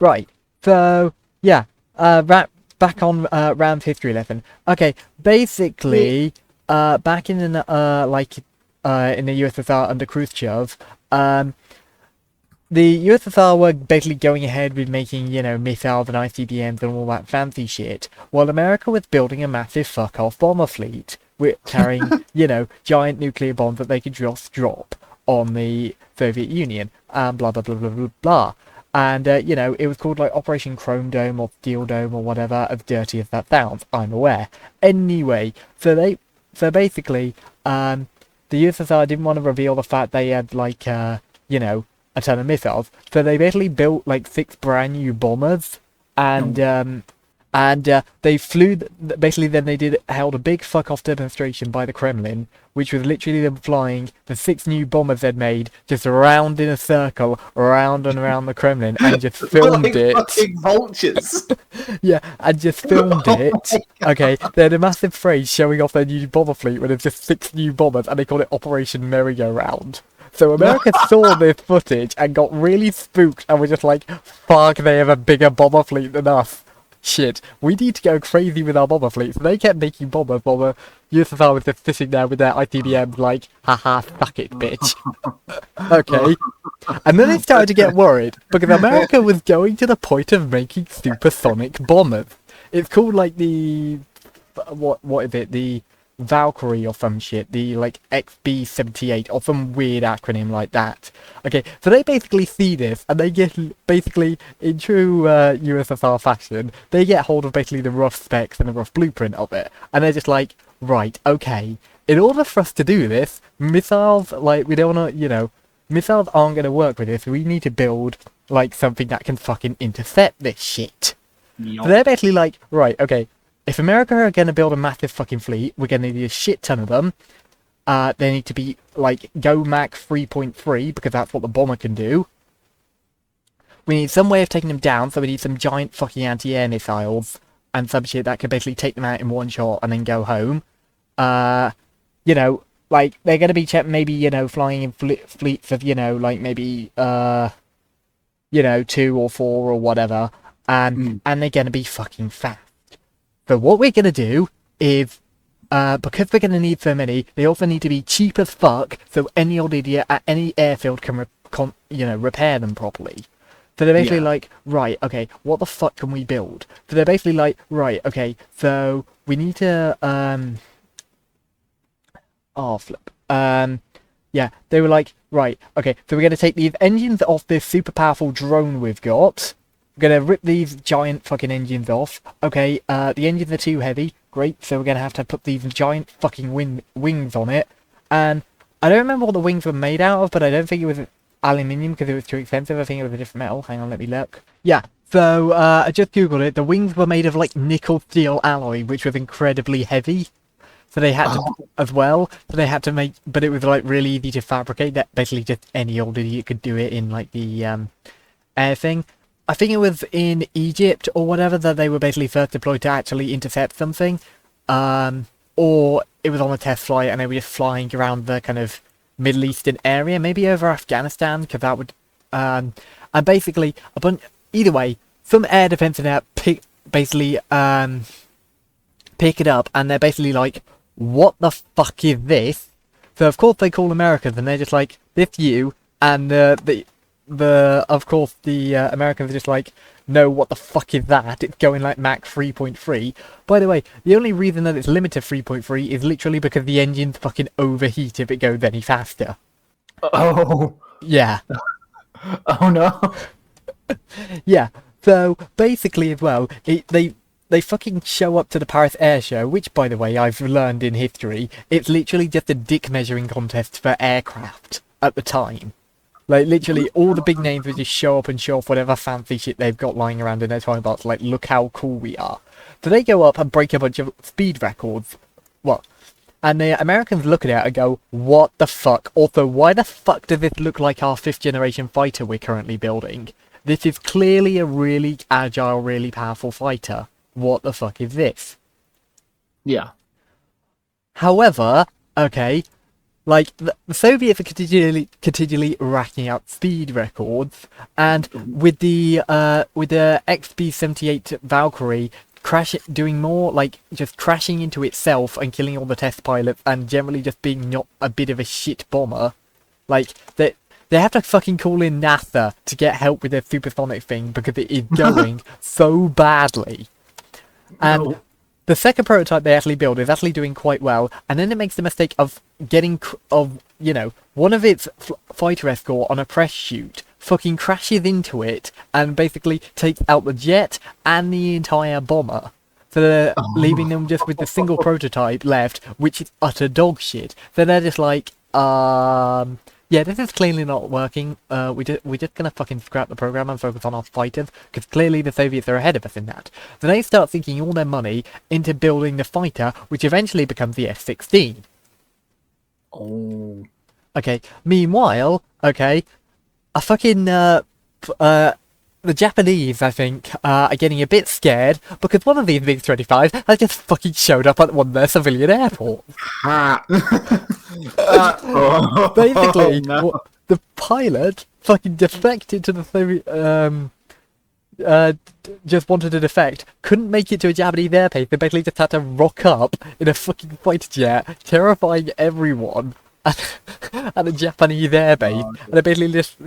Right. So yeah. Back on Rams history lesson. Okay. Basically, back in the in the USSR under Khrushchev, the USSR were basically going ahead with making, missiles and ICBMs and all that fancy shit, while America was building a massive fuck-off bomber fleet, carrying, giant nuclear bombs that they could just drop on the Soviet Union, and blah, blah, blah, blah, blah, blah. And, it was called, like, Operation Chrome Dome or Steel Dome or whatever, as dirty as that sounds, I'm aware. Anyway, so basically, the USSR didn't want to reveal the fact they had, like, a ton of missiles. So they basically built like 6 brand new bombers, and they flew. Basically, then they held a big fuck off demonstration by the Kremlin, which was literally them flying the 6 new bombers they'd made just around in a circle, around and around the Kremlin, and just filmed like it. Fucking vultures. Yeah, and just filmed it. Okay, they had a massive phrase showing off their new bomber fleet when there's just 6 new bombers, and they called it Operation Merry-Go-Round. So America saw this footage and got really spooked and were just like, fuck, they have a bigger bomber fleet than us. Shit, we need to go crazy with our bomber fleet. So they kept making bombers while the USSR was just sitting there with their ICBMs like, haha, fuck it, bitch. Okay. And then they started to get worried, because America was going to the point of making supersonic bombers. It's called like the... What is it? The... Valkyrie or some shit, the like XB-78 or some weird acronym like that. Okay, so they basically see this and they get basically, in true USSR fashion, they get hold of basically the rough specs and the rough blueprint of it, and they're just like, right, okay, in order for us to do this, missiles, like, we don't want to, missiles aren't going to work with this, we need to build like something that can fucking intercept this shit. Yep. So they're basically like, right, okay, if America are going to build a massive fucking fleet, we're going to need a shit ton of them. They need to be, like, go Mach 3.3, because that's what the bomber can do. We need some way of taking them down, so we need some giant fucking anti-air missiles and some shit that could basically take them out in one shot and then go home. Like, they're going to be maybe, flying in fleets of, like, maybe, 2 or 4 or whatever. And they're going to be fucking fast. So what we're going to do is, because we're going to need so many, they also need to be cheap as fuck, so any old idiot at any airfield can, repair them properly. So they're basically like, right, okay, what the fuck can we build? So they're basically like, right, okay, so we need to, yeah, they were like, right, okay, so we're going to take these engines off this super powerful drone we've got. We're going to rip these giant fucking engines off. Okay, the engines are too heavy. Great, so we're going to have to put these giant fucking wings on it. And I don't remember what the wings were made out of, but I don't think it was aluminium because it was too expensive. I think it was a different metal. Hang on, let me look. Yeah, so I just googled it. The wings were made of like nickel steel alloy, which was incredibly heavy. So they had to, as well, so they had to make, but it was like really easy to fabricate. That basically just any old idiot could do it in like the air thing. I think it was in Egypt or whatever that they were basically first deployed to actually intercept something. Or it was on a test flight and they were just flying around the kind of Middle Eastern area, maybe over Afghanistan, because that would... and basically, either way, some air defense in there pick it up and they're basically like, what the fuck is this? So of course they call Americans and they're just like, this you, and of course, the Americans are just like, no, what the fuck is that? It's going like Mach 3.3. By the way, the only reason that it's limited to 3.3 is literally because the engines fucking overheat if it goes any faster. Oh. Yeah. Oh no. Yeah. So, basically as well, they fucking show up to the Paris Air Show, which, by the way, I've learned in history, it's literally just a dick measuring contest for aircraft at the time. Like, literally, all the big names would just show up and show off whatever fancy shit they've got lying around in their toy box. Like, look how cool we are. So they go up and break a bunch of speed records. What? And the Americans look at it and go, what the fuck? Also, why the fuck does this look like our 5th generation fighter we're currently building? This is clearly a really agile, really powerful fighter. What the fuck is this? Yeah. However, okay, Like the Soviets are continually racking out speed records, and with the XB-78 Valkyrie doing more, like just crashing into itself and killing all the test pilots, and generally just being not a bit of a shit bomber. Like they have to fucking call in NASA to get help with their supersonic thing because it is going so badly. And No. the second prototype they actually build is actually doing quite well, and then it makes the mistake of one of its fighter escort on a press shoot fucking crashes into it and basically takes out the jet and the entire bomber. So they're leaving them just with the single prototype left, which is utter dog shit. So they're just like, yeah, this is clearly not working. We're just gonna fucking scrap the program and focus on our fighters, because clearly the Soviets are ahead of us in that. So they start sinking all their money into building the fighter, which eventually becomes the F-16. Oh. Okay, meanwhile, okay, a fucking, the Japanese, I think, are getting a bit scared because one of these MiG-25s has just fucking showed up at one of their civilian airports. Ha. Basically, No. the pilot fucking defected to the Soviet, just wanted to defect, couldn't make it to a Japanese airbase, they basically just had to rock up in a fucking fighter jet, terrifying everyone at a Japanese airbase, and it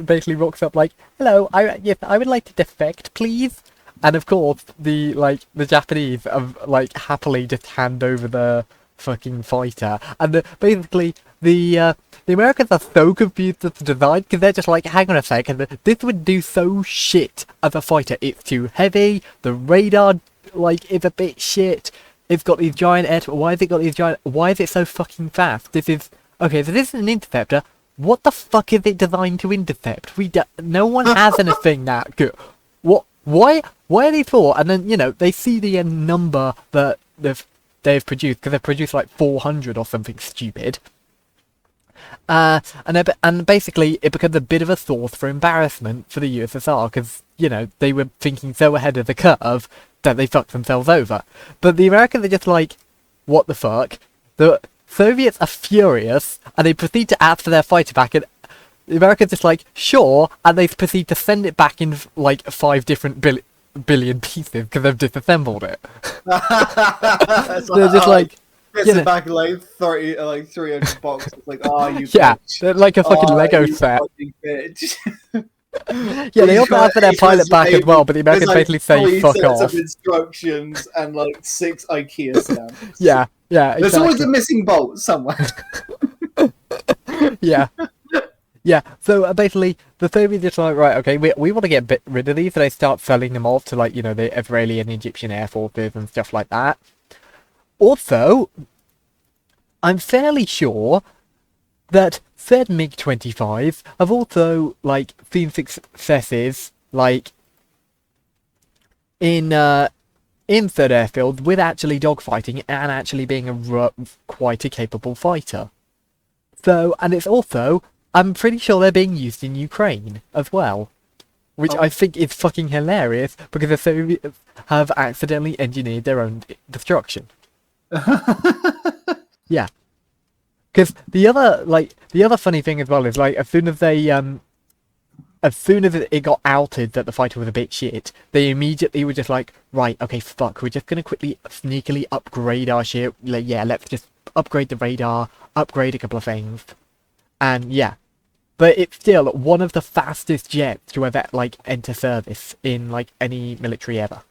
basically rocks up like, hello, yes, I would like to defect, please. And of course, the Japanese like happily just hand over the fucking fighter, and basically the Americans are so confused with the design because they're just like, hang on a second, this would do so shit as a fighter. It's too heavy. The radar is a bit shit. It's got these giant why has it got these giant? Why is it so fucking fast? This is okay. So this is an interceptor. What the fuck is it designed to intercept? No one has anything that good. What? Why are they for? And then they see the number that they've produced, because they've produced like 400 or something stupid. And basically it becomes a bit of a source for embarrassment for the USSR, because they were thinking so ahead of the curve that they fucked themselves over. But the Americans are just like, what the fuck? The Soviets are furious, and they proceed to ask for their fighter back, and the Americans just like, sure, and they proceed to send it back in like 5 different billion pieces because they've disassembled it. They're just like, Gets it back like 30, like 300 boxes. Like, oh, you yeah, bitch. they're like a fucking Lego you set. fucking bitch. Yeah, they also ask for their He's pilot back as well, but the There's, Americans like, basically say 3 fuck sets off. of instructions and like 6 IKEA stamps. Yeah, There's always exactly. a missing bolt somewhere. Yeah. Yeah, so basically, the Soviets just like, right, okay, we want to get rid of these, so they start selling them off to, like, the Israeli and Egyptian air forces and stuff like that. Also, I'm fairly sure that said MiG-25s have also, like, seen successes, like, in third airfield with actually dogfighting and actually being quite a capable fighter. So, and it's also, I'm pretty sure they're being used in Ukraine as well. Which I think is fucking hilarious, because the Soviets have accidentally engineered their own destruction. Yeah. Because the other funny thing as well is, like, as soon as it got outed that the fighter was a bit shit, they immediately were just like, right, okay, fuck, we're just gonna quickly, sneakily upgrade our shit. Like, yeah, let's just upgrade the radar, upgrade a couple of things. And yeah. But it's still one of the fastest jets to ever, like, enter service in, like, any military ever.